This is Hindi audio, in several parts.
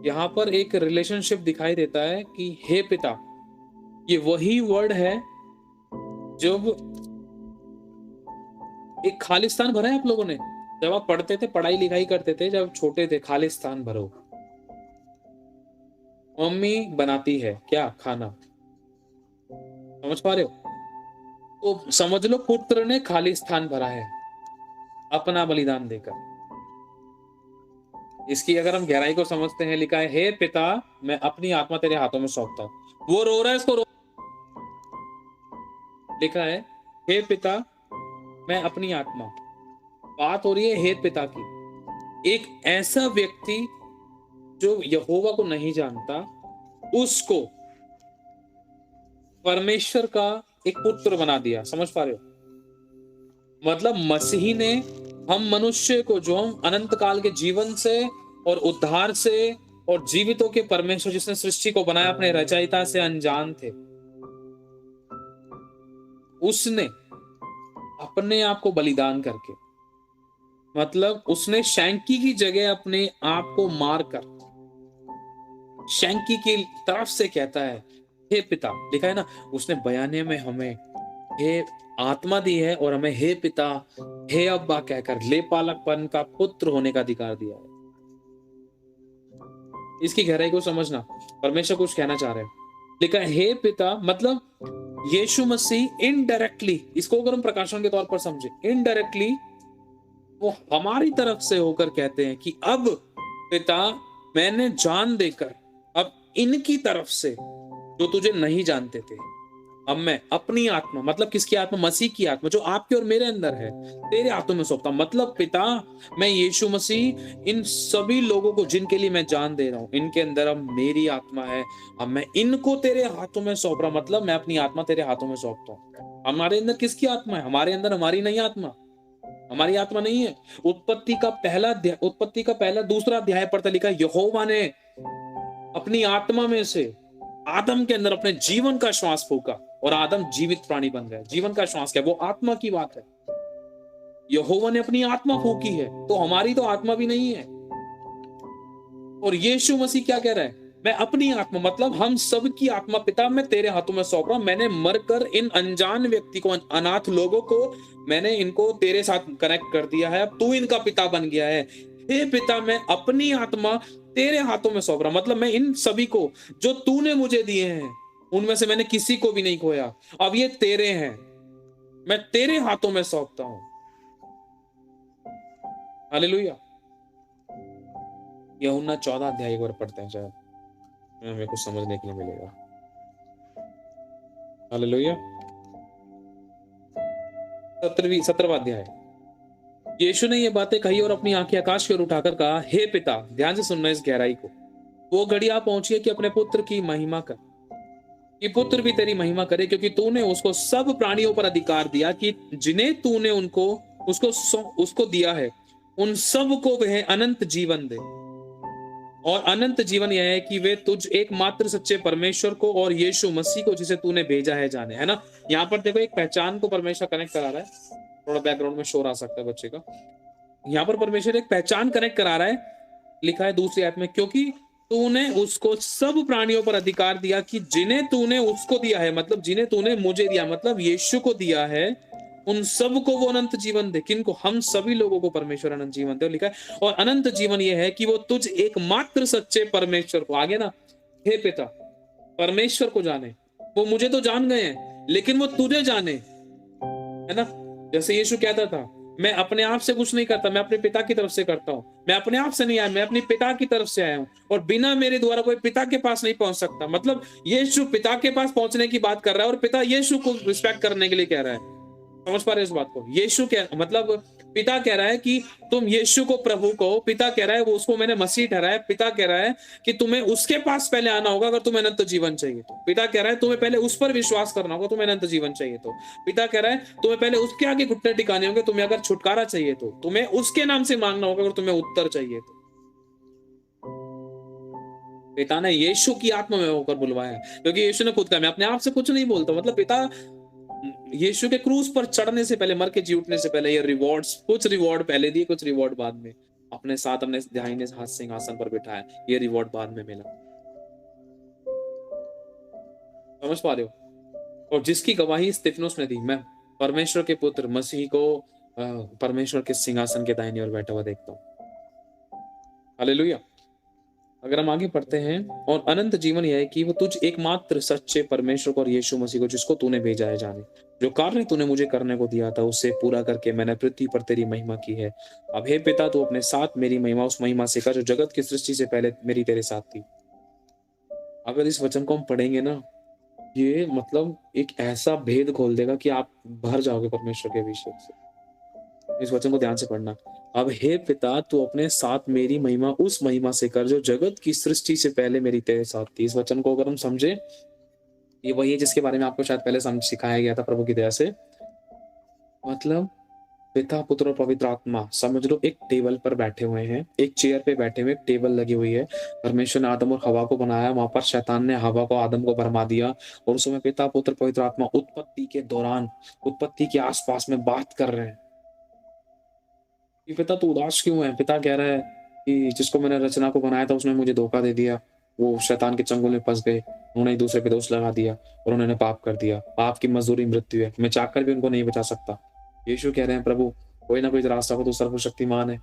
यहाँ पर एक रिलेशनशिप दिखाई देता है कि हे पिता, ये वही वर्ड है जब एक खालिस्तान भरा है आप लोगों ने, जब आप पढ़ते थे, पढ़ाई लिखाई करते थे, जब छोटे थे, खालिस्तान भरो, मम्मी बनाती है क्या खाना, समझ पा रहे हो? तो समझ लो पुत्र ने खालिस्तान भरा है अपना बलिदान देकर। इसकी अगर हम गहराई को समझते हैं, लिखा है हे पिता, मैं अपनी आत्मा तेरे हाथों में सौंपता हूं। वो रो रहा है, इसको लिखा है हे पिता, मैं अपनी आत्मा, बात हो रही है हे पिता की। एक ऐसा व्यक्ति जो यहोवा को नहीं जानता, उसको परमेश्वर का एक पुत्र बना दिया। समझ पा रहे हो? मतलब मसीह ने हम मनुष्य को, जो हम अनंत काल के जीवन से और उद्धार से और जीवितों के परमेश्वर जिसने सृष्टि को बनाया अपने रचयिता से अनजान थे, उसने अपने आप को बलिदान करके, मतलब उसने शैंकी की जगह अपने आप को मारकर, शैंकी की तरफ से कहता है हे पिता, लिखा है ना, उसने बयाने में हमें हे आत्मा दी है और हमें हे पिता, हे अब्बा कहकर लेपालकपन का पुत्र होने का अधिकार दिया है। इसकी गहराई को समझना, परमेश्वर कुछ कहना चाह रहे हैं। लिखा है हे पिता, मतलब यीशु मसीह इनडायरेक्टली, इसको अगर हम प्रकाशन के तौर पर समझे, इनडायरेक्टली वो हमारी तरफ से होकर कहते हैं कि अब पिता, मैंने जान देकर अब इनकी तरफ से जो तुझे नहीं जानते थे, अब मैं अपनी आत्मा, मतलब किसकी आत्मा? मसीह की आत्मा जो आपके और मेरे अंदर है, तेरे हाथों में सौंपता हूं। मतलब पिता, मैं यीशु मसीह इन सभी लोगों को जिनके लिए मैं जान दे रहा हूं, इनके अंदर अब मेरी आत्मा है, अब मैं इनको तेरे हाथों में सौंप रहा हूं। मतलब मैं अपनी आत्मा तेरे हाथों में सौंपता हूं। हमारे अंदर किसकी आत्मा है? हमारे अंदर हमारी नहीं आत्मा, हमारी आत्मा नहीं है। उत्पत्ति का पहला दूसरा अध्याय पढ़ता, लिखा यहोवा ने अपनी आत्मा में से आदम के अंदर अपने जीवन का श्वास फूका और आदम जीवित प्राणी बन गया। जीवन का श्वास क्या? वो आत्मा की बात है। यहोवा ने अपनी आत्मा फूकी है, तो हमारी तो आत्मा भी नहीं है। और यीशु मसीह क्या कह रहा है? मैं अपनी आत्मा, मतलब हम सब की आत्मा पिता मैं तेरे हाथों में सौंप रहा हूं। मैंने मरकर इन अनजान व्यक्ति को, अनाथ लोगों को, मैंने इनको तेरे साथ कनेक्ट कर दिया है। अब तू इनका पिता बन गया है। हे पिता, मैं अपनी आत्मा तेरे हाथों में सौंप रहा हूं। मतलब मैं इन सभी को जो तूने मुझे दिए हैं, उनमें से मैंने किसी को भी नहीं खोया। अब ये तेरे हैं, मैं तेरे हाथों में सौंपता हूं। हालेलुया। यूहन्ना 14 अध्याय एक बार पढ़ते हैं, शायद हमें कुछ समझने के लिए मिलेगा। हालेलुया। 17वां अध्याय। यीशु ने ये बातें कही और अपनी आंखें आकाश की ओर उठाकर कहा, हे पिता, ध्यान से सुनना इस गहराई को, वो घड़ी आ पहुंची है कि अपने पुत्र की महिमा कर, कि पुत्र भी तेरी महिमा करे, क्योंकि तूने उसको सब प्राणियों पर अधिकार दिया, कि जिन्हें तूने उसको दिया है, उन सब को वह अनंत जीवन दे। और अनंत जीवन यह है कि वे तुझ एकमात्र सच्चे परमेश्वर को और यीशु मसीह को जिसे तूने भेजा है जाने। है ना? यहाँ पर देखो एक पहचान को परमेश्वर कनेक्ट करा रहा है। थोड़ा बैकग्राउंड में शोर आ सकता है बच्चे का। यहाँ पर परमेश्वर एक पहचान कनेक्ट करा रहा है। लिखा है दूसरी आयत में, क्योंकि तूने उसको सब प्राणियों पर अधिकार दिया, कि जिन्हें तूने उसको दिया है, मतलब जिन्हें तूने मुझे दिया, मतलब यीशु को दिया है, उन सब को वो अनंत जीवन दे। किनको? हम सभी लोगों को परमेश्वर अनंत जीवन दे। लिखा है और अनंत जीवन ये है कि वो तुझ एकमात्र सच्चे परमेश्वर को, आगे ना, हे पिता, परमेश्वर को जाने। वो मुझे तो जान गए हैं, लेकिन वो तुझे जाने। है ना? जैसे यीशु कहता था, मैं अपने आप से कुछ नहीं करता, मैं अपने पिता की तरफ से करता हूं। मैं अपने आप से नहीं आया, मैं अपने पिता की तरफ से आया हूं, और बिना मेरे द्वारा कोई पिता के पास नहीं पहुंच सकता। मतलब यीशु पिता के पास पहुंचने की बात कर रहा है, और पिता यीशु को रिस्पेक्ट करने के लिए कह रहा है। समझ पा रहे इस बात को? यीशु कह, मतलब पिता कह रहा है कि तुम यीशु को प्रभु कहो। पिता कह रहा है वो उसको मैंने मसीह ठहराया। पिता कह रहा है कि तुम्हें उसके पास पहले आना होगा अगर तुम्हें अनंत जीवन चाहिए तो। पिता कह रहा है तुम्हें पहले उस पर विश्वास करना होगा तुम्हें अनंत जीवन चाहिए तो। पिता कह रहा है तुम्हें पहले उसके आगे घुटने टिकाने होंगे तुम्हें अगर छुटकारा चाहिए तो। तुम्हें उसके नाम से मांगना होगा अगर तुम्हें उत्तर चाहिए तो। पिता ने यीशु की आत्मा में होकर बुलवाया है, क्योंकि यीशु ने खुद कहा मैं अपने आप से कुछ नहीं बोलता। मतलब पिता यीशु के क्रूस पर चढ़ने से पहले, मर के जी उठने से पहले, ये रिवॉर्ड्स, कुछ रिवॉर्ड पहले दिए, कुछ रिवॉर्ड बाद में। अपने साथ अपने दाहिने हाथ सिंहासन पर बिठाया, ये रिवॉर्ड बाद में मिला। समझ पा रहे हो? और जिसकी गवाही स्तिफनुस ने दी, मैं परमेश्वर के पुत्र मसीह को परमेश्वर के सिंहासन के दाहिने ओर बैठा हुआ देखता हूँ। हालेलुया। अगर हम आगे पढ़ते हैं, और अनंत जीवन यह है कि वो तुझ एकमात्र सच्चे परमेश्वर को और यीशु मसीह को जिसको तूने भेजा है जाने। जो कार्य तूने मुझे करने को दिया था उससे पूरा करके मैंने पृथ्वी पर तेरी महिमा की है। अब हे पिता, तू अपने साथ मेरी महिमा उस महिमा से कर जो जगत की सृष्टि से पहले मेरी तेरे साथ थी। अगर इस वचन को हम पढ़ेंगे ना, ये मतलब एक ऐसा भेद खोल देगा कि आप भर जाओगे परमेश्वर के अभिषेक से। इस वचन को ध्यान से पढ़ना। अब हे पिता, तू अपने साथ मेरी महिमा उस महिमा से कर जो जगत की सृष्टि से पहले मेरी तेरे साथ थी। इस वचन को अगर हम समझे, ये वही है जिसके बारे में आपको शायद पहले समझ सिखाया गया था प्रभु की दया से। मतलब पिता, पुत्र और पवित्र आत्मा समझ लो एक टेबल पर बैठे हुए हैं, एक चेयर पे बैठे हुए, एक टेबल लगी हुई है। परमेश्वर ने आदम और हवा को बनाया, वहां पर शैतान ने हवा को आदम को भरमा दिया, और उस समय पिता, पुत्र, पवित्र आत्मा उत्पत्ति के दौरान, उत्पत्ति के आसपास में बात कर रहे हैं कि पिता तू उदास क्यों है। पिता कह रहा है कि जिसको मैंने रचना को बनाया था उसने मुझे धोखा दे दिया, वो शैतान के चंगुल में फंस गए, उन्होंने एक दूसरे पे दोष लगा दिया और उन्होंने पाप कर दिया। पाप की मजदूरी मृत्यु है, मैं चाहकर भी उनको नहीं बचा सकता। यीशु कह रहे हैं प्रभु कोई ना कोई तो रास्ता हो, तू सर्वशक्तिमान है।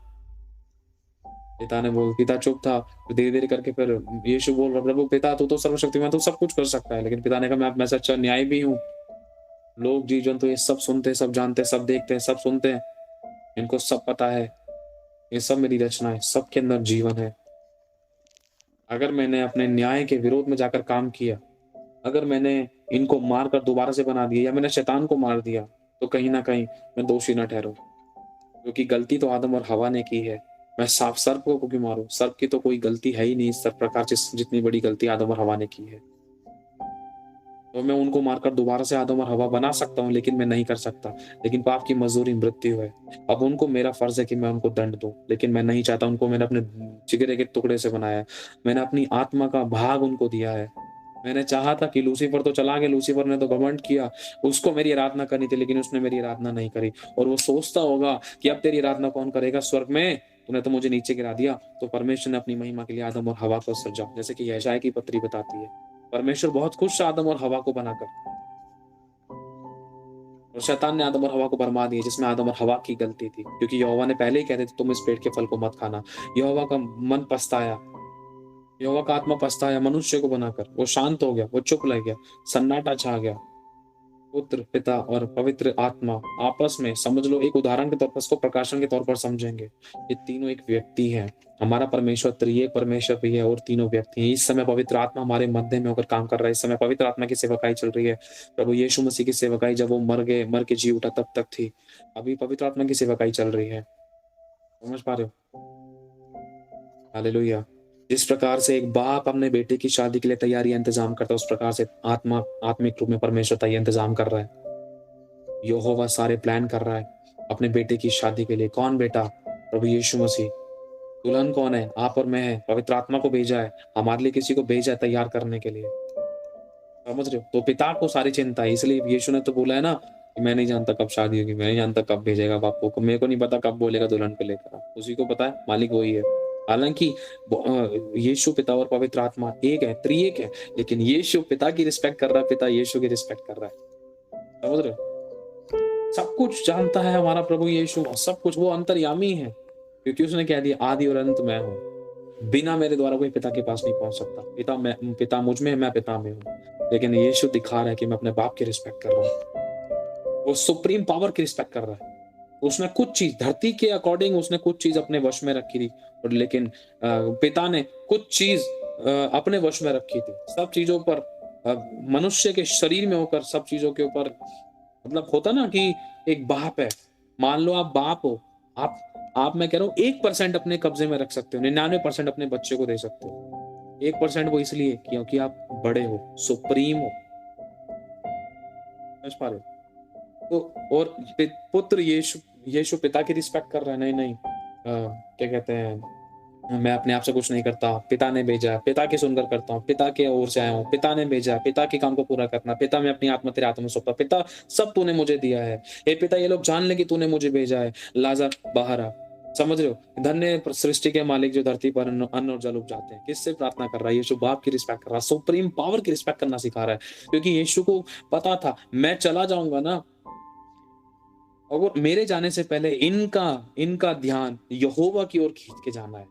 पिता चुप था, फिर धीरे धीरे करके फिर यीशु बोल रहा, प्रभु पिता तू तो सर्वशक्तिमान, तू सब कुछ कर सकता है। लेकिन पिता ने कहा मैं सच्चा न्याय भी हूँ। लोग जीव जंतु ये सब सुनते, सब जानते, सब देखते हैं, सब सुनते हैं, इनको सब पता है, ये सब मेरी रचना है, सबके अंदर जीवन है। अगर मैंने अपने न्याय के विरोध में जाकर काम किया, अगर मैंने इनको मारकर दोबारा से बना दिया, या मैंने शैतान को मार दिया, तो कहीं ना कहीं मैं दोषी न ठहरूं, क्योंकि गलती तो आदम और हवा ने की है। मैं साफ सर्प को क्यों मारूं? सर्प की तो कोई गलती है ही नहीं इस प्रकार जितनी बड़ी गलती आदम और हवा ने की है। तो मैं उनको मारकर दोबारा से आदम और हवा बना सकता हूँ, लेकिन मैं नहीं कर सकता। लेकिन पाप की मजदूरी मृत्यु है। अब उनको मेरा फर्ज है कि मैं उनको दंड दूं, लेकिन मैं नहीं चाहता। उनको मैंने अपने जिगरे के टुकड़े से बनाया है, मैंने अपनी आत्मा का भाग उनको दिया है। मैंने चाहा था कि लूसीफर तो चला गया, लूसीफर ने तो घमंड किया, उसको मेरी आराधना करनी थी, लेकिन उसने मेरी आराधना नहीं करी। और वो सोचता होगा कि अब तेरी आराधना कौन करेगा स्वर्ग में, तूने तो मुझे नीचे गिरा दिया। तो परमेश्वर ने अपनी महिमा के लिए आदम और हवा को सृजा, जैसे कि यशायाह की पत्री बताती है। परमेश्वर बहुत खुश था आदम और हवा को बनाकर, और शैतान ने आदम और हवा को भरमा दिया, जिसमें आदम और हवा की गलती थी, क्योंकि यहोवा ने पहले ही कहते थे तुम इस पेड़ के फल को मत खाना। यहोवा का मन पछताया, यहोवा का आत्मा पछताया मनुष्य को बनाकर। वो शांत हो गया, वो चुप लग गया, सन्नाटा छा गया। पुत्र, पिता और पवित्र आत्मा आपस में, समझ लो एक उदाहरण के तौर पर, इसको प्रकाशन के तौर पर समझेंगे, ये तीनों एक व्यक्ति है। हमारा परमेश्वर त्रिएक परमेश्वर भी है और तीनों व्यक्ति हैं। इस समय पवित्र आत्मा हमारे मध्य में होकर काम कर रहा है। इस समय पवित्र आत्मा की सेवकाई चल रही है। प्रभु यीशु मसीह की सेवकाई जब वो मर के जी उठा तब तक थी, अभी पवित्र आत्मा की सेवकाई चल रही है। समझ पा रहे हो? हालेलुया। जिस प्रकार से एक बाप अपने बेटे की शादी के लिए तैयारी इंतजाम करता है, उस प्रकार से आत्मा आत्मिक रूप में परमेश्वर तैयारी इंतजाम कर रहा है। यहोवा सारे प्लान कर रहा है अपने बेटे की शादी के लिए। कौन बेटा? प्रभु यीशु मसीह। दुल्हन कौन है? आप और मैं है। पवित्र आत्मा को भेजा है, हमारे लिए किसी को भेजा है तैयार करने के लिए। समझ रहे हो? तो पिता को सारी चिंता है, इसलिए यीशु ने तो बोला है ना कि मैं नहीं जानता कब शादी होगी, मैं नहीं जानता कब भेजेगा बापू को, मेरे को नहीं पता कब बोलेगा दुल्हन को लेकर, उसी को पता है, मालिक वही है। हालांकि यीशु पिता और पवित्र आत्मा एक है, त्रिएक है, लेकिन यीशु पिता की रिस्पेक्ट कर रहा है, पिता यीशु की रिस्पेक्ट कर रहा है। समझ रहे हो? सब कुछ जानता है हमारा प्रभु यीशु, सब कुछ, वो अंतर्यामी है, क्योंकि उसने कह दिया आदि और अंत मैं हूँ, बिना मेरे द्वारा कोई पिता के पास नहीं पहुंच सकता। पिता मुझ में है, मैं पिता में हूँ। लेकिन यीशु दिखा रहा है कि मैं अपने बाप की रिस्पेक्ट कर रहा हूँ, वो सुप्रीम पावर की रिस्पेक्ट कर रहा है। उसने कुछ चीज धरती के अकॉर्डिंग, उसने कुछ चीज अपने वश में रखी थी, और लेकिन पिता ने कुछ चीज अपने वश में रखी थी। सब चीजों पर मनुष्य के शरीर में होकर सब चीजों के ऊपर, मतलब होता ना कि एक बाप है, मान लो आप बाप हो, आप मैं कह रहा हूँ 1% अपने कब्जे में रख सकते हो, 99% अपने बच्चे को दे सकते हो। 1% वो इसलिए क्योंकि आप बड़े हो, सुप्रीम हो। समझ पा रहे हो? तो और पुत्र यीशु, यीशु पिता की रिस्पेक्ट कर रहा है। नहीं नहीं, क्या कहते हैं, मैं अपने आप से कुछ नहीं करता, पिता ने भेजा, पिता की सुनकर करता हूँ, पिता के ओर से आया हूँ, पिता ने भेजा, पिता के काम को पूरा करना। पिता, मैं अपनी आत्मा तेरे हाथों में सौंपता, पिता सब तूने मुझे दिया है। हे पिता, ये लोग जान ले कि तूने मुझे भेजा है। लाजर बाहर आ, समझ रहे हो? धन्य सृष्टि के मालिक जो धरती पर अन्न और जल उपजाते हैं। किससे प्रार्थना कर रहा है? यीशु बाप की रिस्पेक्ट कर रहा है, सुप्रीम पावर की रिस्पेक्ट करना सिखा रहा है, क्योंकि यीशु को पता था मैं चला जाऊंगा ना, और वो मेरे जाने से पहले इनका इनका ध्यान यहोवा की ओर खींच के जाना है।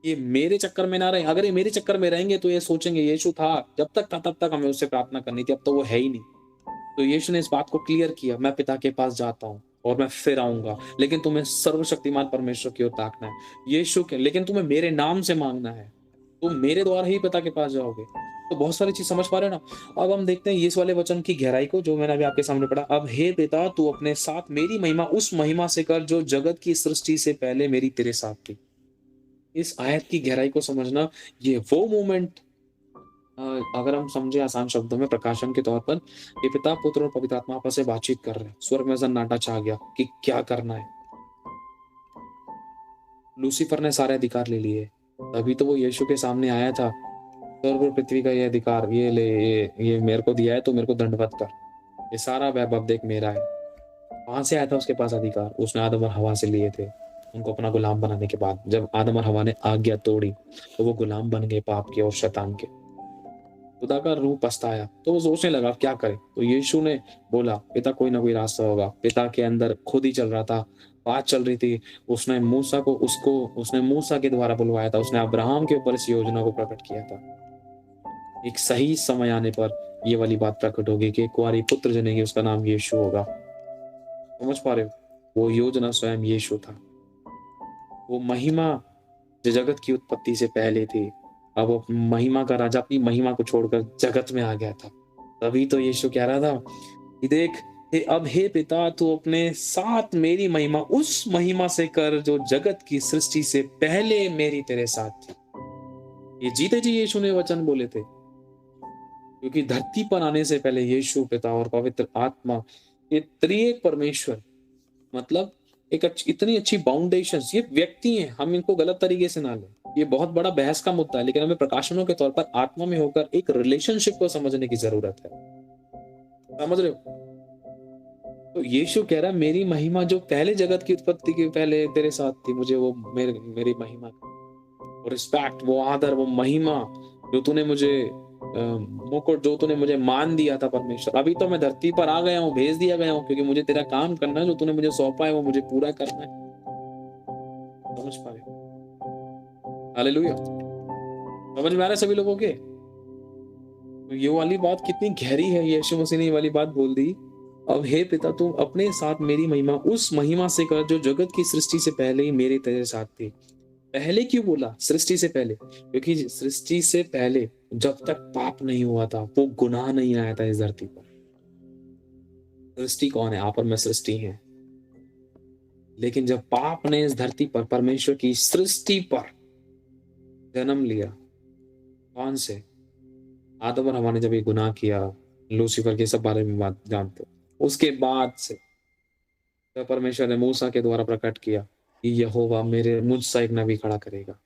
ये मेरे चक्कर में ना रहे। अगर ये मेरे चक्कर में रहेंगे तो ये सोचेंगे यीशु था, जब तक था तब तक हमें उससे प्रार्थना करनी थी, अब तो वो है ही नहीं। तो यीशु ने इस बात को क्लियर किया, मैं पिता के पास जाता हूँ और मैं फिर आऊंगा, लेकिन तुम्हें सर्वशक्तिमान परमेश्वर की ओर ताकना है। यीशु के लेकिन तुम्हें मेरे नाम से मांगना है, तुम मेरे द्वारा ही पिता के पास जाओगे। तो बहुत सारी चीज समझ पा रहे हो ना। अब हम देखते हैं इस वाले वचन की गहराई को, जो मैंने अभी आपके सामने पढ़ा। अब हे पिता, तू अपने साथ मेरी महिमा उस महिमा से कर जो जगत की सृष्टि से पहले मेरी तेरे साथ थी। इस आयत की गहराई को समझना, ये वो मोमेंट, अगर हम समझे आसान शब्दों में, प्रकाशन के तौर पर, ये पिता, पुत्र और पवित्र आत्मा आपस में बातचीत कर रहे हैं। स्वर्ग में सन्नाटा छा गया कि क्या करना है। लूसीफर ने सारे अधिकार ले लिए, तभी तो वो यीशु के सामने आया था। स्वर्ग और पृथ्वी का ये अधिकार ये ले, ये मेरे को दिया है, तो मेरे को दंडवत कर। ये सारा वैभव देख मेरा है। कहां से आया था उसके पास अधिकार? उसने आदम और हवा से लिए थे। उनको अपना गुलाम बनाने के बाद जब आदम और हवा ने आज्ञा तोड़ी, तो वो गुलाम बन गए पाप के और शैतान के। खुदा का रूह पछताया, तो वो सोचने लगा क्या करे। तो यीशु ने बोला, पिता कोई ना कोई रास्ता होगा। पिता के अंदर खुद ही चल रहा था, बात चल रही थी। उसने मूसा के द्वारा बुलवाया था। उसने अब्राहम के ऊपर इस योजना को प्रकट किया था। एक सही समय आने पर ये वाली बात प्रकट होगी कि एक कुंवारी पुत्र जनेगी, उसका नाम यीशु होगा। समझ पा रहे हो? वो योजना स्वयं यीशु था। वो महिमा जो जगत की उत्पत्ति से पहले थी, अब वो महिमा का राजा अपनी महिमा को छोड़कर जगत में आ गया था। तभी तो यीशु कह रहा था कि देख, अब हे पिता, तू अपने साथ मेरी महिमा उस महिमा से कर जो जगत की सृष्टि से पहले मेरी तेरे साथ थी। ये जीते जी यीशु ने वचन बोले थे, क्योंकि धरती पर आने से पहले यीशु, पिता और पवित्र आत्मा, ये त्रिएक परमेश्वर, मतलब इतनी अच्छी बाउंडेशंस, ये व्यक्ति हैं। हम इनको गलत तरीके से ना लें, ये बहुत बड़ा बहस का मुद्दा है, लेकिन हमें प्रकाशनों के तौर पर आत्मा में होकर एक रिलेशनशिप को समझने की जरूरत है। समझ रहे हो? तो यीशु कह रहा है मेरी महिमा जो पहले जगत की उत्पत्ति के पहले तेरे साथ थी, मुझे वो मेरी महिमा, वो रिस्पेक्ट, वो आदर, वो महिमा जो तूने मुझे मुकुट, जो तूने मुझे मान दिया था परमेश्वर, अभी तो मैं धरती पर आ गया हूँ, भेज दिया गया हूँ, क्योंकि मुझे तेरा काम करना है। जो तूने मुझे सौंपा है वो मुझे पूरा करना है। समझ पा रहे? हालेलुया। समझ में आ रहा है सभी लोगों के? तो ये वाली बात कितनी गहरी है, यीशु मसीह ने ये वाली बात बोल दी। अब हे पिता, तुम अपने साथ मेरी महिमा उस महिमा से कर जो जगत की सृष्टि से पहले ही मेरे तेरे साथ थी। पहले क्यों बोला सृष्टि से पहले? क्योंकि सृष्टि से पहले जब तक पाप नहीं हुआ था, वो गुनाह नहीं आया था इस धरती पर। सृष्टि कौन है? आप और मैं सृष्टि हैं। लेकिन जब पाप ने इस धरती पर, परमेश्वर की सृष्टि पर जन्म लिया, कौन से? आदम और हवा ने जब ये गुनाह किया, लूसीफर के सब बारे में बात जानते हो, उसके बाद से जब परमेश्वर ने मूसा के द्वारा प्रकट किया कि यहोवा मेरे मुझसे एक नबी खड़ा करेगा,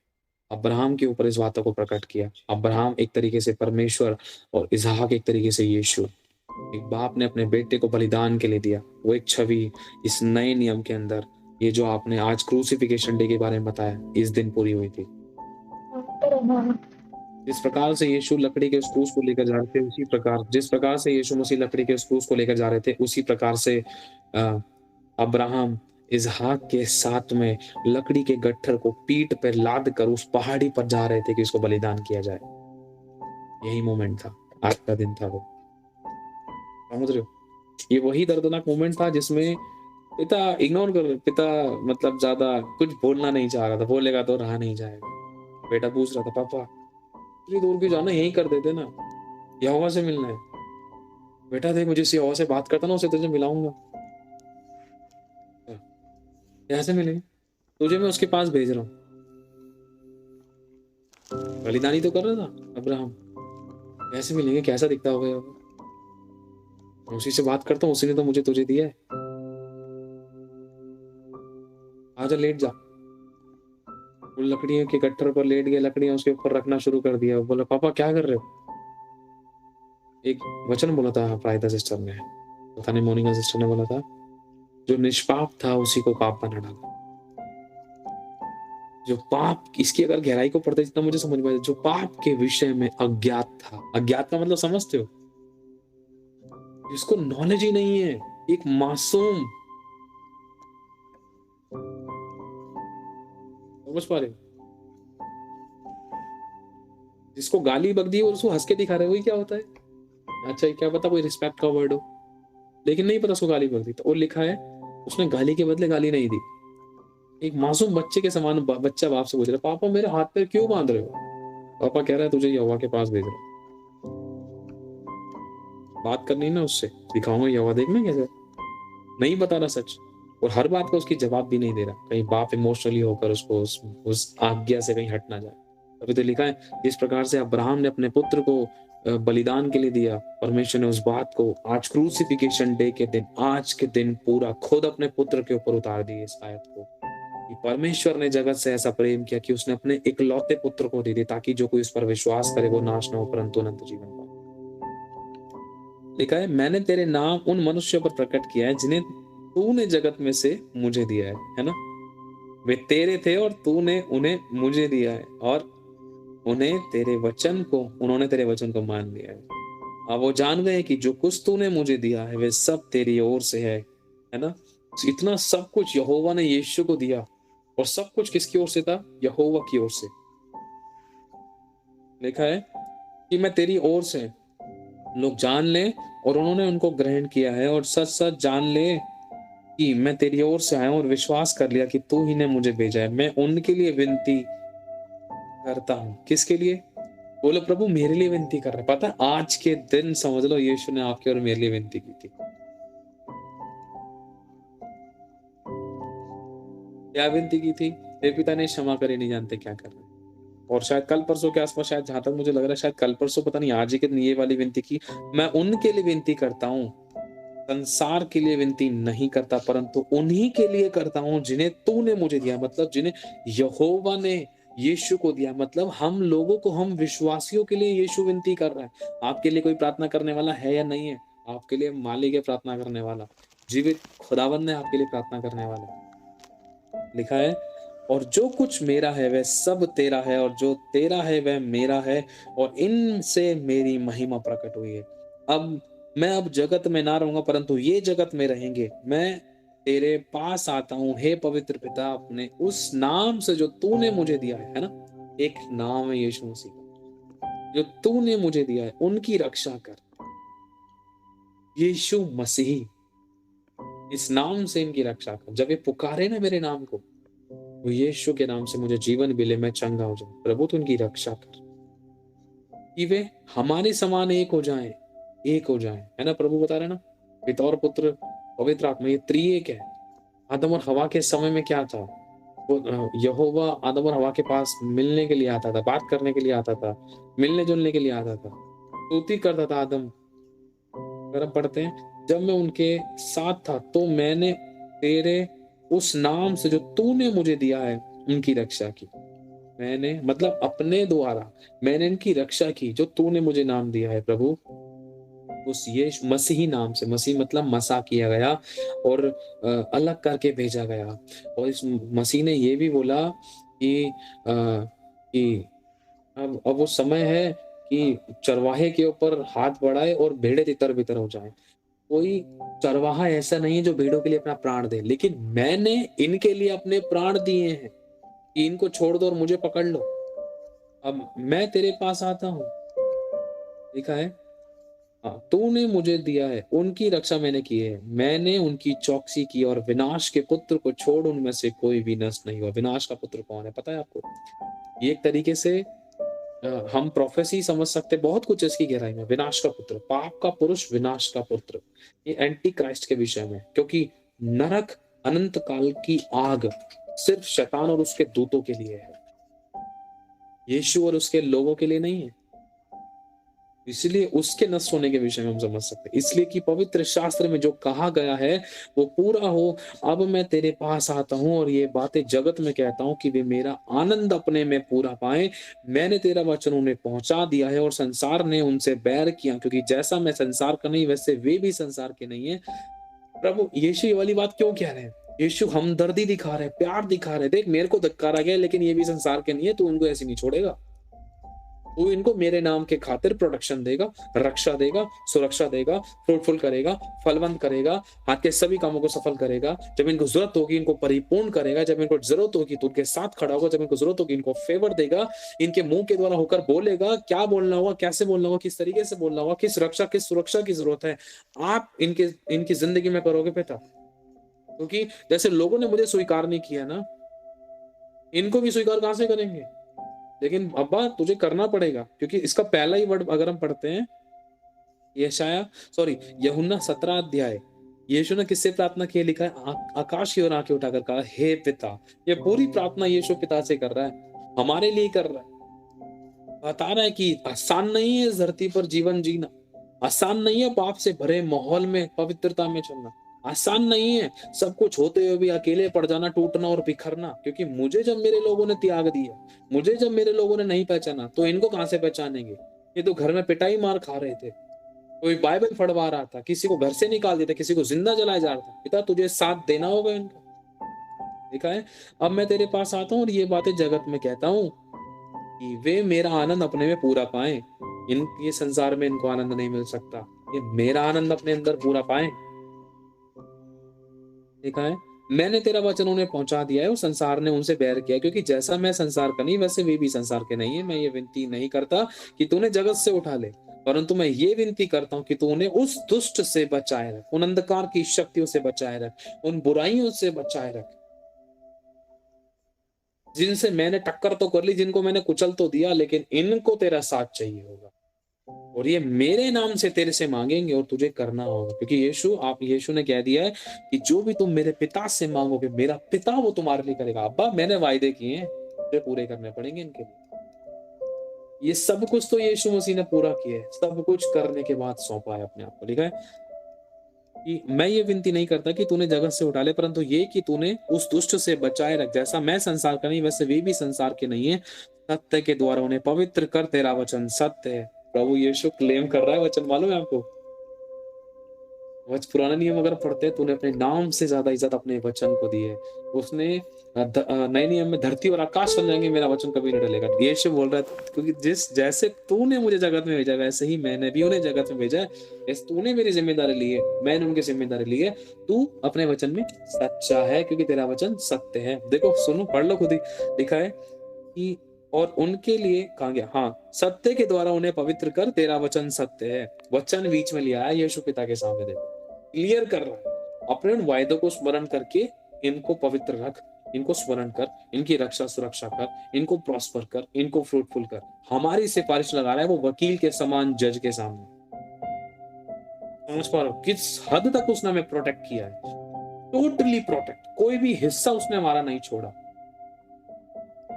अब्राहम के ऊपर इस बातों को प्रकट किया। अब्राहम एक तरीके से परमेश्वर और इसहाक एक तरीके से यीशु। एक बाप ने अपने बेटे को बलिदान के लिए दिया, वो एक छवि इस नए नियम के अंदर, ये जो आपने आज क्रूसिफिकेशन डे के बारे में बताया, इस दिन पूरी हुई थी। जिस प्रकार से यीशु लकड़ी के उस क्रूस को लेकर जा रहे थे, उसी प्रकार, जिस प्रकार से यीशु मसीह लकड़ी के उस क्रूस को लेकर जा रहे थे, उसी प्रकार से अब्राहम इसहाक के साथ में लकड़ी के गट्ठर को पीठ पर लाद कर उस पहाड़ी पर जा रहे थे कि उसको बलिदान किया जाए। यही मोमेंट था, आज का दिन था वो। समझ रहे हो? ये वही दर्दनाक मोमेंट था जिसमें पिता इग्नोर कर, पिता मतलब ज्यादा कुछ बोलना नहीं चाह रहा था, बोलेगा तो रहा नहीं जाएगा। बेटा पूछ रहा था, पापा इतनी दूर क्यों जाना, यहीं कर देते ना, यहोवा से मिलना है। बेटा देख, मुझे यहोवा से बात करता ना, उसे तुझे मिलाऊंगा। कैसे मिलेंगे? तुझे मैं उसके पास भेज रहा हूँ। बलिदानी तो कर रहा था अब्राहम, कैसे मिलेंगे? कैसा दिखता होगा यहोवा? मैं उसी से बात करता हूँ, उसी ने तो मुझे तुझे दिया है। आजा लेट जा। वो लकड़ियों के गट्ठर पर लेट गया, लकड़ियां उसके ऊपर रखना शुरू कर दिया। बोला, पापा क्या कर रहे हो? एक वचन बोला था प्रायता सिस्टर ने, पता नहीं मोनिका सिस्टर ने बोला था, जो निष्पाप था उसी को पाप बना डाला। जो पाप, इसकी अगर गहराई को पढ़ते जितना मुझे समझ में आया, जो पाप के विषय में अज्ञात था, अज्ञात का मतलब समझते हो, जिसको नॉलेज ही नहीं है, एक मासूम, समझ पा रहे हो, जिसको गाली बक दी और उसको हंस के दिखा रहे हो, वही क्या होता है। अच्छा ये क्या पता कोई रिस्पेक्ट का वर्ड हो, लेकिन नहीं पता उसको गाली बक दी, तो और लिखा है उसने गाली के बदले गाली नहीं दी। एक मासूम बच्चे के समान बच्चा बाप से पूछ रहा है, पापा मेरे हाथ पैर क्यों बांध रहे हो। पापा कह रहा है तुझे यहोवा के पास भेज रहा हूं, बात करनी ना उससे, दिखाऊंगा यहोवा, देखना कैसे, नहीं बता रहा सच, और हर बात का उसकी जवाब भी नहीं दे रहा, कहीं बाप इमोशनली होकर उसको उस आज्ञा से कहीं हट ना जाए। अभी तो लिखा है इस प्रकार से अब्राहम ने अपने पुत्र को बलिदान के लिए दिया, परमेश्वर ने उस बात को आज क्रूसिफिकेशन डे के दिन, आज के दिन पूरा खुद अपने पुत्र के ऊपर उतार दी इस आयत को, कि परमेश्वर ने जगत से ऐसा प्रेम किया कि उसने अपने इकलौते पुत्र को दे दिया, ताकि जो कोई उस पर विश्वास करे वो नाश न हो परंतु अनंत जीवन पाए। लिखा है मैंने तेरे नाम उन मनुष्यों पर प्रकट किया है जिन्हें तूने जगत में से मुझे दिया है ना, वे तेरे थे और तूने उन्हें मुझे दिया है, और उन्होंने तेरे वचन को मान लिया है। अब वो जान गए कि जो कुछ तूने मुझे दिया है वे सब तेरी ओर से है ना। इतना सब कुछ यहोवा ने यीशु को दिया, और सब कुछ किसकी ओर से था, यहोवा की ओर से। लिखा है कि मैं तेरी ओर से, लोग जान ले, और उन्होंने उनको ग्रहण किया है, और सच सच जान ले कि मैं तेरी ओर से आया हूं, और विश्वास कर लिया कि तू ही ने मुझे भेजा है। मैं उनके लिए विनती करता हूं, किसके लिए, बोलो प्रभु मेरे लिए विनती कर रहे हैं। पता है आज के दिन समझ लो यीशु ने आपके और मेरे लिए विनती की थी। क्या विनती की थी, हे पिता ने क्षमा करे, नहीं जानते क्या कर रहे हैं। और शायद कल परसों के आसपास, शायद जहां तक मुझे लग रहा है शायद कल परसों, पता नहीं आज ही के दिन ये वाली विनती की, मैं उनके लिए विनती करता हूँ, संसार के लिए विनती नहीं करता, परंतु उन्हीं के लिए करता हूं जिन्हें तूने मुझे दिया, मतलब जिन्हें यहोवा ने यीशु को दिया, मतलब हम लोगों को, हम विश्वासियों के लिए यीशु विनती कर रहा है। आपके लिए कोई प्रार्थना करने वाला है या नहीं है, आपके लिए मालिक है प्रार्थना करने वाला, जीवित खुदावंद है आपके लिए प्रार्थना करने वाला। लिखा है और जो कुछ मेरा है वह सब तेरा है, और जो तेरा है वह मेरा है, और इनसे मेरी महिमा प्रकट हुई है। अब मैं अब जगत में ना रहूंगा, परंतु ये जगत में रहेंगे। मैं तेरे पास आता हूं हे पवित्र पिता, अपने उस नाम से जो तूने मुझे दिया है ना, एक नाम है यीशु मसीह का, जो तूने मुझे दिया है, उनकी रक्षा कर। यीशु मसीह, इस नाम से इनकी रक्षा कर। जब ये पुकारे ना मेरे नाम को, वो यीशु के नाम से मुझे जीवन मिले, मैं चंगा हो जाऊं। प्रभु तू उनकी रक्षा कर, कि वे हमारे समान एक हो जाएं, एक हो जाएं, है ना। प्रभु बता रहे ना, पिता और पुत्र पवित्र आत्मा, ये त्रिएक है। आदम और हवा के समय में क्या था, वो यहोवा आदम और हवा के पास मिलने के लिए आता था, बात करने के लिए आता था, मिलने जुलने के लिए आता था, स्तुति करता था। आदम, अगर हम पढ़ते हैं, जब मैं उनके साथ था तो मैंने तेरे उस नाम से जो तूने मुझे दिया है उनकी रक्षा की। मैंने मतलब अपने द्वारा मैंने इनकी रक्षा की, जो तूने मुझे नाम दिया है प्रभु, उस यीशु मसीही नाम से। मसीह मतलब मसा किया गया और अलग करके भेजा गया। और इस मसीह ने ये भी बोला कि अब वो समय है कि चरवाहे के ऊपर हाथ बढ़ाए और भेड़ें तितर बितर हो जाएं। कोई चरवाहा ऐसा नहीं है जो भेड़ों के लिए अपना प्राण दे, लेकिन मैंने इनके लिए अपने प्राण दिए हैं कि इनको छोड़ दो और मुझे पकड़ लो। अब मैं तेरे पास आता हूं, लिखा है हाँ, तूने मुझे दिया है, उनकी रक्षा मैंने की है, मैंने उनकी चौकसी की, और विनाश के पुत्र को छोड़ उनमें से कोई भी नष्ट नहीं हुआ। विनाश का पुत्र कौन है पता है आपको, ये एक तरीके से हम प्रोफेसी समझ सकते, बहुत कुछ इसकी गहराई में। विनाश का पुत्र, पाप का पुरुष, विनाश का पुत्र, ये एंटी क्राइस्ट के विषय में, क्योंकि नरक अनंत काल की आग सिर्फ शैतान और उसके दूतों के लिए है, यीशु और उसके लोगों के लिए नहीं है। इसलिए उसके नष्ट होने के विषय में हम समझ सकते हैं, इसलिए कि पवित्र शास्त्र में जो कहा गया है वो पूरा हो। अब मैं तेरे पास आता हूं और ये बातें जगत में कहता हूं कि वे मेरा आनंद अपने में पूरा पाए। मैंने तेरा वचन उन्हें पहुंचा दिया है, और संसार ने उनसे बैर किया, क्योंकि जैसा मैं संसार का नहीं वैसे वे भी संसार के नहीं है। प्रभु यीशु ये वाली बात क्यों कह रहे हैं, यीशु हमदर्दी दिखा रहे, प्यार दिखा रहे, देख मेरे को धक्कारा गया लेकिन ये भी संसार के नहीं है, तू उनको ऐसे नहीं छोड़ेगा, तू इनको मेरे नाम के खातिर प्रोटेक्शन देगा, रक्षा देगा, सुरक्षा देगा, फ्रूटफुल करेगा, फलवंत करेगा, हाथ के सभी कामों को सफल करेगा, जब इनको जरूरत होगी इनको परिपूर्ण करेगा, जब इनको जरूरत होगी तो उनके साथ खड़ा होगा, जब इनको जरूरत होगी इनको फेवर देगा, इनके मुंह के द्वारा होकर बोलेगा, क्या बोलना होगा, कैसे बोलना होगा, किस तरीके से बोलना होगा, किस रक्षा किस सुरक्षा की जरूरत है, आप इनकी जिंदगी में करोगे पिता। क्योंकि जैसे लोगों ने मुझे स्वीकार नहीं किया ना, इनको भी स्वीकार कहां से करेंगे, लेकिन अब्बा तुझे करना पड़ेगा, क्योंकि इसका पहला ही वर्ड अगर हम पढ़ते हैं यूहन्ना 17 अध्याय, यीशु ने किससे प्रार्थना की लिखा है, आकाश की ओर आंखें उठाकर कहा, हे पिता। ये पूरी प्रार्थना यीशु पिता से कर रहा है, हमारे लिए कर रहा है, बता रहा है कि आसान नहीं है इस धरती पर जीवन जीना, आसान नहीं है पाप से भरे माहौल में पवित्रता में चलना, आसान नहीं है सब कुछ होते हुए भी अकेले पड़ जाना, टूटना और बिखरना, क्योंकि मुझे जब मेरे लोगों ने त्याग दिया, मुझे जब मेरे लोगों ने नहीं पहचाना, तो इनको कहां से पहचानेंगे। ये तो घर में पिटाई मार खा रहे थे, कोई बाइबल पढ़वा रहा था, किसी को घर से निकाल देता, किसी को जिंदा जलाया जा रहा था, पिता तुझे साथ देना होगा इनका। देखा है, अब मैं तेरे पास आता हूँ और ये बातें जगत में कहता हूँ कि वे मेरा आनंद अपने में पूरा पाएं। ये संसार में इनको आनंद नहीं मिल सकता, ये मेरा आनंद अपने अंदर पूरा पाएं। देखा है, मैंने तेरा वचन उन्हें पहुंचा दिया है और संसार ने उनसे बैर किया, क्योंकि जैसा मैं संसार का नहीं वैसे वे भी संसार के नहीं है। मैं ये विनती नहीं करता कि तूने जगत से उठा ले, परंतु मैं ये विनती करता हूँ कि तू उन्हें उस दुष्ट से बचाए रख, उन अंधकार की शक्तियों से बचाए रख, उन बुराइयों से बचाए रख, जिनसे मैंने टक्कर तो कर ली, जिनको मैंने कुचल तो दिया, लेकिन इनको तेरा साथ चाहिए होगा और ये मेरे नाम से तेरे से मांगेंगे और तुझे करना होगा, क्योंकि यीशु ने कह दिया है कि जो भी तुम मेरे पिता से मांगोगे मेरा पिता वो तुम्हारे लिए करेगा। अब्बा मैंने वायदे किए हैं, मुझे पूरे करने पड़ेंगे इनके लिए। ये सब कुछ तो यीशु मसीह ने पूरा किया है, सब कुछ करने के बाद सौंपा है अपने आप को। लिखा है कि मैं ये विनती नहीं करता कि तूने जगत से उठा ले, परंतु ये कि तूने उस दुष्ट से बचाए रख, जैसा मैं संसार का नहीं वैसे वे भी संसार के नहीं है, सत्य के द्वारा उन्हें पवित्र कर, तेरा वचन सत्य है। प्रभु यीशु क्लेम कर रहा है वचन, मालूम है आपको। पुराना नियम अगर पढ़ते हैं, तूने अपने नाम से ज्यादा इज्जत अपने वचन को दी है। उसने नए नियम में धरती और आकाश बन जाएंगे, मेरा वचन कभी नहीं डलेगा। यीशु बोल रहा है क्योंकि जैसे तूने मुझे जगत में भेजा वैसे ही मैंने भी उन्हें जगत में भेजा है। जैसे तूने मेरी जिम्मेदारी ली है मैंने उनकी जिम्मेदारी ली है। तू अपने वचन में सच्चा है क्योंकि तेरा वचन सत्य है। देखो सुनो, पढ़ लो खुद ही, लिखा है कि और उनके लिए कहा गया, हाँ, सत्य के द्वारा उन्हें पवित्र कर, तेरा वचन सत्य है। वचन बीच में लिया है यीशु पिता के सामने, देखो क्लियर कर रहा है। अपने उन वायदों को स्मरण करके इनको पवित्र रख, इनको स्मरण कर, इनकी रक्षा सुरक्षा कर, इनको प्रॉस्पर कर, इनको फ्रूटफुल कर। हमारी सिफारिश लगा रहा है वो वकील के समान जज के सामने। समझ पा रहे हो किस हद तक उसने हमें प्रोटेक्ट किया है? टोटली प्रोटेक्ट, कोई भी हिस्सा उसने हमारा नहीं छोड़ा।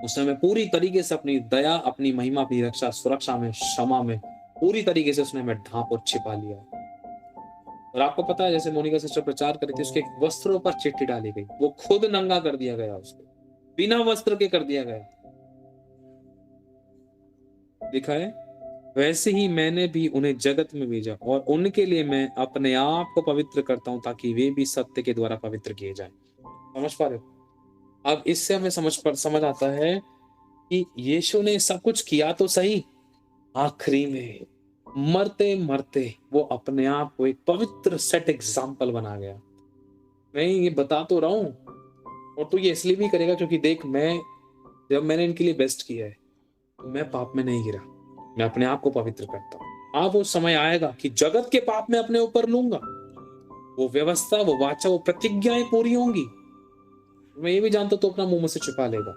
उसने हमें पूरी तरीके से अपनी दया, अपनी महिमा, अपनी रक्षा सुरक्षा में, क्षमा में पूरी तरीके से उसने हमें ढांप और छिपा लिया। और आपको पता है जैसे मोनिका सिस्टर प्रचार करी थी, उसके वस्त्रों पर चिट्ठी डाली गई, वो खुद नंगा कर दिया गया, उसको बिना वस्त्र के कर दिया गया। लिखा है वैसे ही मैंने भी उन्हें जगत में भेजा और उनके लिए मैं अपने आप को पवित्र करता हूं ताकि वे भी सत्य के द्वारा पवित्र किए जाएं। समझ पा रहे हो? अब इससे हमें समझ आता है कि यीशु ने सब कुछ किया तो सही, आखिरी में मरते मरते वो अपने आप को एक पवित्र सेट एग्जाम्पल बना गया। मैं ये बता तो रहा हूं, और तू ये इसलिए भी करेगा क्योंकि देख, जब मैंने इनके लिए बेस्ट किया है तो मैं पाप में नहीं गिरा, मैं अपने आप को पवित्र करता हूं। हाँ, वो समय आएगा कि जगत के पाप में अपने ऊपर लूंगा, वो व्यवस्था, वो वाचा, वो प्रतिज्ञाएं पूरी होंगी। मैं ये भी जानता तो अपना मुंह मुझसे छिपा लेगा,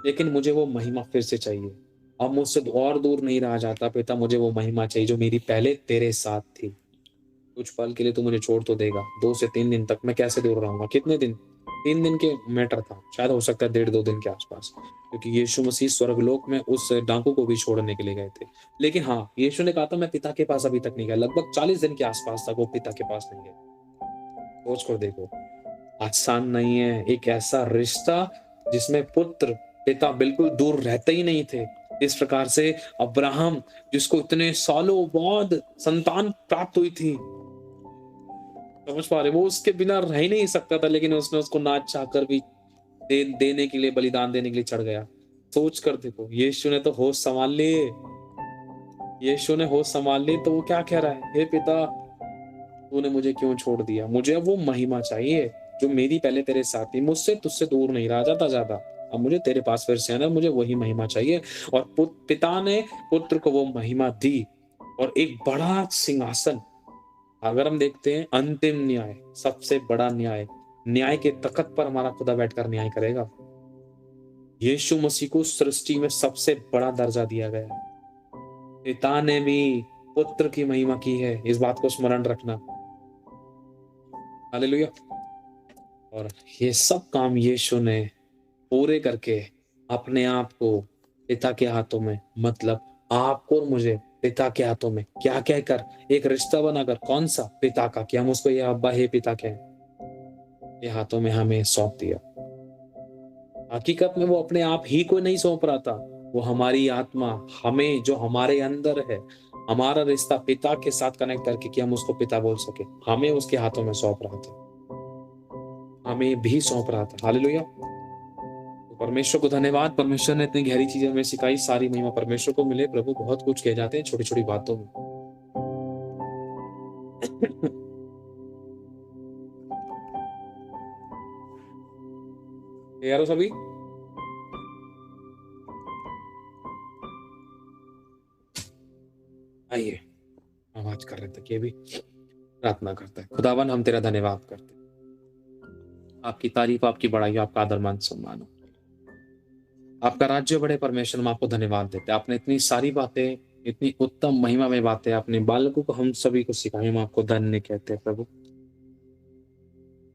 लेकिन मुझे वो महिमा फिर से चाहिए। अब मुझसे और दूर नहीं रहा जाता पिता, मुझे वो महिमा चाहिए जो मेरी पहले तेरे साथ थी। कुछ पल के लिए तू मुझे छोड़ तो देगा, 2 से 3 दिन तक मैं कैसे दूर रहूंगा? कितने दिन? 3 दिन के मैटर था, शायद हो सकता है 1.5-2 दिन के आसपास, क्योंकि यीशु मसीह स्वर्गलोक में उस डाकू को भी छोड़ने के लिए गए थे। लेकिन हाँ, यीशु ने कहा था मैं पिता के पास अभी तक नहीं गया। लगभग 40 दिन के आसपास तक वो पिता के पास नहीं गए। सोच कर देखो, आसान नहीं है एक ऐसा रिश्ता जिसमें पुत्र पिता बिल्कुल दूर रहते ही नहीं थे। इस प्रकार से अब्राहम, जिसको इतने सालों बाद संतान प्राप्त हुई थी, समझ पा रहे, वो उसके बिना रह ही नहीं सकता था, लेकिन उसने उसको ना चाह कर भी देने के लिए, बलिदान देने के लिए चढ़ गया। सोच कर देखो, यीशु ने तो होश संभाल लिए, यीशु ने होश संभाल ली, तो वो क्या कह रहा है, हे पिता तूने मुझे क्यों छोड़ दिया, मुझे अब वो महिमा चाहिए जो मेरी पहले तेरे साथ थी, मुझसे तुझसे दूर नहीं रहा जाता ज्यादा, अब मुझे तेरे पास फिर से आना, मुझे वही महिमा चाहिए। और पिता ने पुत्र को वो महिमा दी, और एक बड़ा सिंहासन। अगर हम देखते हैं अंतिम न्याय, सबसे बड़ा न्याय, न्याय के तख्त पर हमारा खुदा बैठकर न्याय करेगा। यीशु मसीह को सृष्टि में सबसे बड़ा दर्जा दिया गया है। पिता ने भी पुत्र की महिमा की है, इस बात को स्मरण रखना। हालेलुया। और ये सब काम यीशु ने पूरे करके अपने आप को पिता के हाथों में, मतलब आपको और मुझे पिता के हाथों में क्या कहकर एक रिश्ता बनाकर, कौन सा, पिता का, कि हम उसको ये अब्बा हे पिता कहें, ये हाथों में हमें सौंप दिया। हकीकत में वो अपने आप ही को नहीं सौंप रहा था, वो हमारी आत्मा, हमें जो हमारे अंदर है, हमारा रिश्ता पिता के साथ कनेक्ट करके कि हम उसको पिता बोल सके, हमें उसके हाथों में सौंप रहा था, हमें भी सौंप रहा था। हालेलुया। तो परमेश्वर को धन्यवाद, परमेश्वर ने इतनी गहरी चीजें हमें सिखाई, सारी महिमा परमेश्वर को मिले। प्रभु बहुत कुछ कह जाते हैं छोटी छोटी बातों में। यारो सभी, आइए, आवाज कर रहे थे कि भी प्रार्थना करते हैं। खुदावन हम तेरा धन्यवाद करते हैं, आपकी तारीफ, आपकी बड़ाई, आपका आदर मान सम्मान हो, आपका राज्य बड़े परमेश्वर, हम आपको धन्यवाद देते हैं। आपने इतनी सारी बातें, इतनी उत्तम महिमा में बातें अपने बालकों को, हम सभी को सिखाई, हम आपको धन्य कहते हैं। प्रभु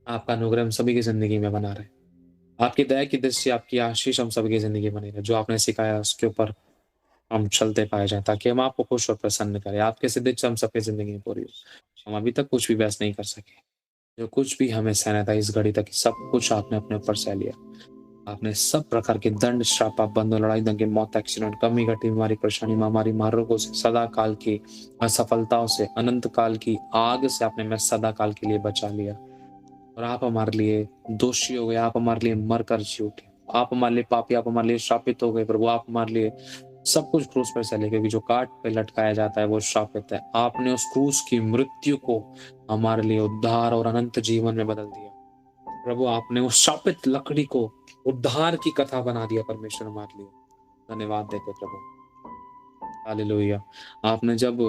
आपका अनुग्रह हम सभी की जिंदगी में बना रहे, आपकी दया की दृष्टि, आपकी आशीष हम सभी की जिंदगी बनी रहे, जो आपने सिखाया उसके ऊपर हम चलते पाए जाए, ताकि हम आपको खुश और प्रसन्न करें, आपके सिद्ध इच्छा हम सबकी जिंदगी में पूरी हो। हम अभी तक कुछ भी बहस नहीं कर सके, जो कुछ भी हमें सहना था इस घड़ी तक, सब कुछ आपने अपने ऊपर सह लिया। आपने सब प्रकार के दंड, श्राप, बंधन, लड़ाई, दंगे, मौत, एक्सीडेंट, कमी घटी, बीमारी, परेशानी, महामारी, महारोगों से, सदा काल की असफलताओं से, अनंत काल की आग से आपने मैं सदा काल के लिए बचा लिया। और आप हमारे लिए दोषी हो गए, आप हमारे लिए मरकर जी उठे, आप हमारे लिए पापी, आप हमारे लिए श्रापित हो गए। प्रभु आप हमारे लिए सब कुछ क्रूस पर चले, क्योंकि जो काट पे लटकाया जाता है वो श्रापित है। आपने उस क्रूस की मृत्यु को हमारे लिए उद्धार और अनंत जीवन में बदल दिया। प्रभु आपने उस शापित लकड़ी को उद्धार की कथा बना दिया परमेश्वर हमारे लिए। धन्यवाद देते प्रभु। हालेलुया। आपने जब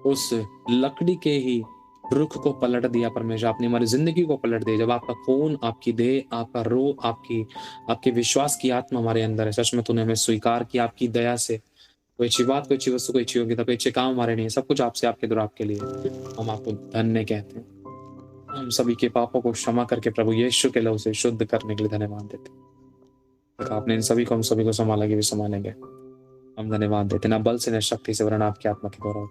उस लकड़ी के ही रुख को पलट दिया परमेश्वर, आपने हमारी जिंदगी को पलट दिया, जब आपका खून, आपकी देह, आपका रूह, आपके विश्वास की आत्मा हमारे अंदर है। सच में तूने हमें स्वीकार किया आपकी दया से। कोई अच्छी बात, कोई अच्छी वस्तु, कोई अच्छी योग्यता, कोई अच्छे काम हमारे नहीं है, सब कुछ आपसे, आपके द्वारा, आपके लिए। हम आपको धन्य कहते हैं। हम सभी के पापों को क्षमा करके प्रभु यीशु के लहू से शुद्ध करने के लिए धन्यवाद देते हैं। आपने इन सभी को, हम सभी को संभाला भी संभालेंगे। हम धन्यवाद देते हैं, ना बल से, न शक्ति से, वरन आपकी आत्मा के द्वारा।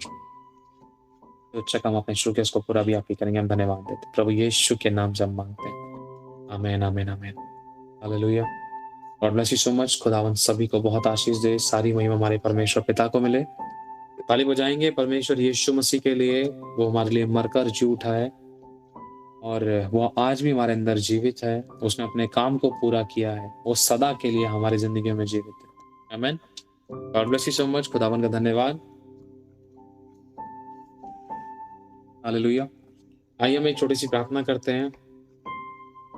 जो अच्छा काम अपने शुरू किया उसको पूरा भी आप ही करेंगे। हम धन्यवाद देते हैं प्रभु यीशु के नाम से हम मांगते हैं। आमीन, आमीन, आमीन। Hallelujah. God bless you so much. खुदावन सभी को बहुत आशीष दे। सारी महिमा हमारे परमेश्वर पिता को मिले। ताली बजाएंगे परमेश्वर यीशु मसीह के लिए, वो हमारे लिए मरकर जी उठा है और वो आज भी हमारे अंदर जीवित है। उसने अपने काम को पूरा किया है, वो सदा के लिए हमारी जिंदगी में जीवित है। आमीन। God bless you so much. खुदावन का धन्यवाद। हालेलुया। आइए हम एक छोटी सी प्रार्थना करते हैं।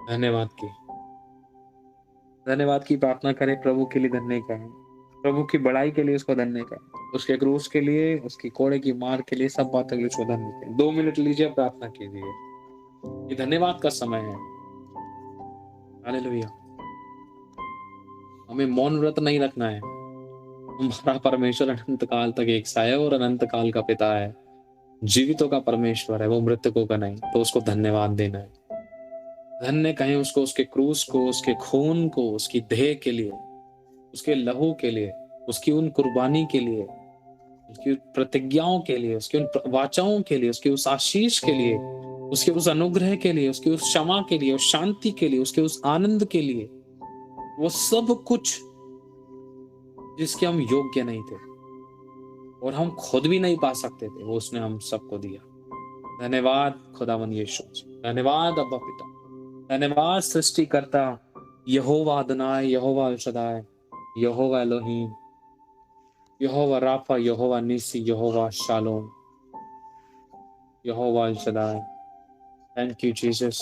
धन्यवाद की प्रार्थना करें। प्रभु के लिए धन्य कहें, प्रभु की बड़ाई के लिए उसको धन्य कहें, उसके क्रूस के लिए, उसकी कोड़े की मार के लिए, सब बातों के लिए उसको धन्य कहें। 2 मिनट लीजिए, प्रार्थना कीजिए। ये धन्यवाद का समय है। हालेलुया। हमें मौन व्रत नहीं रखना है। हमारा परमेश्वर अनंत काल तक एक सा है और अनंत काल का पिता है, जीवितों का परमेश्वर है, वो मृतकों का नहीं। तो उसको धन्यवाद देना है। धन्य कहें उसको, उसके क्रूस को, उसके खून को, उसकी देह के लिए, उसके लहू के लिए, उसकी उन कुर्बानी के लिए, उसकी प्रतिज्ञाओं के लिए, उसकी उन वाचाओं के लिए, उसके उस आशीष के लिए, उसके उस अनुग्रह के लिए, उसकी उस क्षमा के लिए, उस शांति के लिए, उसके उस आनंद के लिए, वो सब कुछ जिसके हम योग्य नहीं थे और हम खुद भी नहीं पा सकते थे, वो उसने हम सबको दिया। धन्यवाद खुदावन यीशु। धन्यवाद अब्बा पिता, धन्यवाद सृष्टिकर्ता, Jehovah Adonai, Jehovah El Shaddai, Jehovah Elohim, Jehovah Rapha, Jehovah Nissi, Jehovah Shalom, Jehovah El Shaddai. Thank you Jesus.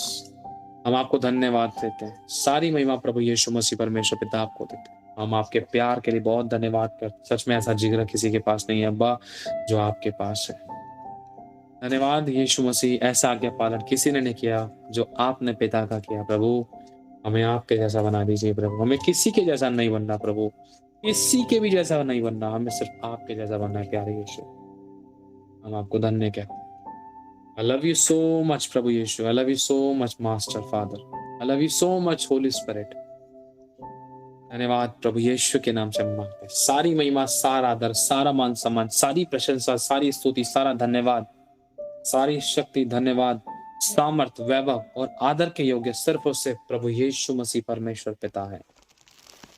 हम आपको धन्यवाद देते हैं। सारी महिमा प्रभु यीशु मसीह परमेश्वर पिता आपको देते हैं। हम आपके प्यार के लिए बहुत धन्यवाद करते। सच में ऐसा जिगरा किसी के पास नहीं है अब्बा जो आपके पास है। धन्यवाद यीशु मसीह, ऐसा आज्ञा पालन किसी ने नहीं किया जो आपने पिता का किया। प्रभु हमें आपके जैसा बना दीजिए प्रभु, हमें किसी के जैसा नहीं बनना प्रभु, किसी के भी जैसा नहीं बनना, हमें सिर्फ आपके जैसा बनना है प्यारे यीशु। हम आपको धन्य कहते हैं। I love you so much प्रभु Yeshu, I love you so much master father, I love you so much holy spirit. धन्यवाद प्रभु यीशु के नाम से हम मांगते हैं। सारी महिमा, सारा आदर, सारा मान सम्मान, सारी प्रशंसा, सारी स्तुति, सारा धन्यवाद, सारी शक्ति, धन्यवाद, सामर्थ, वैभव और आदर के योग्य सिर्फ और सिर्फ प्रभु यीशु मसीह परमेश्वर पिता है,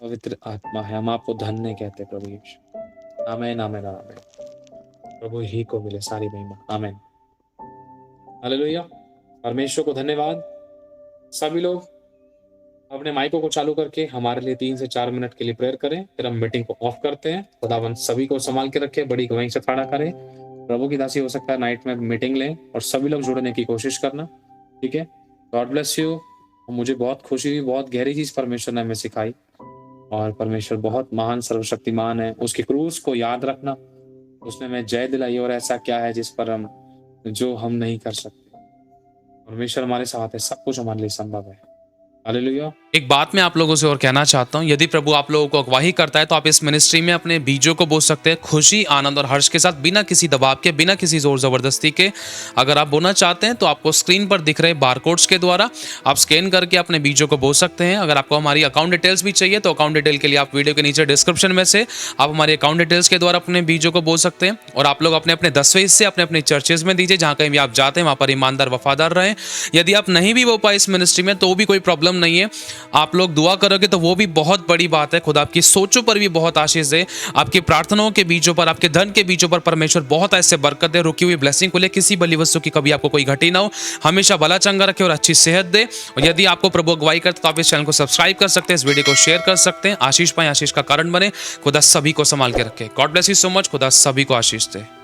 पवित्र आत्मा है। हम आपको धन्य कहते हैं प्रभु यीशु। आमीन आमीन आमीन। प्रभु ही को मिले सारी महिमा। आमीन। हालेलुया। परमेश्वर को धन्यवाद। सभी लोग अपने माइकों को चालू करके हमारे लिए 3 से 4 मिनट के लिए प्रेयर करें, फिर हम मीटिंग को ऑफ करते हैं। खुदावंद सभी को संभाल के रखे, बड़ी गवाही से खड़ा करें। प्रभु की दासी हो सकता है नाइट में मीटिंग लें और सभी लोग जुड़ने की कोशिश करना, ठीक है। God bless you. मुझे बहुत खुशी हुई, बहुत गहरी चीज परमेश्वर ने हमें सिखाई और परमेश्वर बहुत महान सर्वशक्तिमान है। उसकी क्रूस को याद रखना, उसने हमें जय दिलाई और ऐसा क्या है जिस पर हम जो हम नहीं कर सकते। परमेश्वर हमारे साथ है, सब कुछ हमारे लिए संभव है। हालेलुया। एक बात मैं आप लोगों से और कहना चाहता हूँ, यदि प्रभु आप लोगों को अगवाही करता है तो आप इस मिनिस्ट्री में अपने बीजों को बो सकते हैं खुशी, आनंद और हर्ष के साथ, बिना किसी दबाव के, बिना किसी जोर जबरदस्ती के। अगर आप बोना चाहते हैं तो आपको स्क्रीन पर दिख रहे बारकोड्स के द्वारा आप स्कैन करके अपने बीजों को बो सकते हैं। अगर आपको हमारी अकाउंट डिटेल्स भी चाहिए तो अकाउंट डिटेल के लिए आप वीडियो के नीचे डिस्क्रिप्शन में से आप हमारी अकाउंट डिटेल्स के द्वारा अपने बीजों को बो सकते हैं। और आप लोग अपने अपने 10वें हिस्से अपने अपने चर्चेज में दीजिए, जहाँ कहीं भी आप जाते हैं वहाँ पर ईमानदार वफादार रहें। यदि आप नहीं भी बो पाए इस मिनिस्ट्री में तो भी कोई प्रॉब्लम नहीं है, आप लोग दुआ करोगे तो वो भी बहुत बड़ी बात है। खुदा आपकी सोचों पर भी बहुत आशीष दे, आपकी प्रार्थनाओं के बीजों पर, आपके धन के बीजों पर परमेश्वर बहुत ऐसे बरकत दे, रुकी हुई ब्लेसिंग को ले, किसी बली वस्तु की कभी आपको कोई घटी ना हो, हमेशा भला चंगा रखे और अच्छी सेहत दे। और यदि आपको प्रभु अगुवाई करते तो आप इस चैनल को सब्सक्राइब कर सकते हैं, इस वीडियो को शेयर कर सकते हैं। आशीष पाए, आशीष का कारण बने। खुदा सभी को संभाल के रखे। God bless you so much. खुदा सभी को आशीष दे।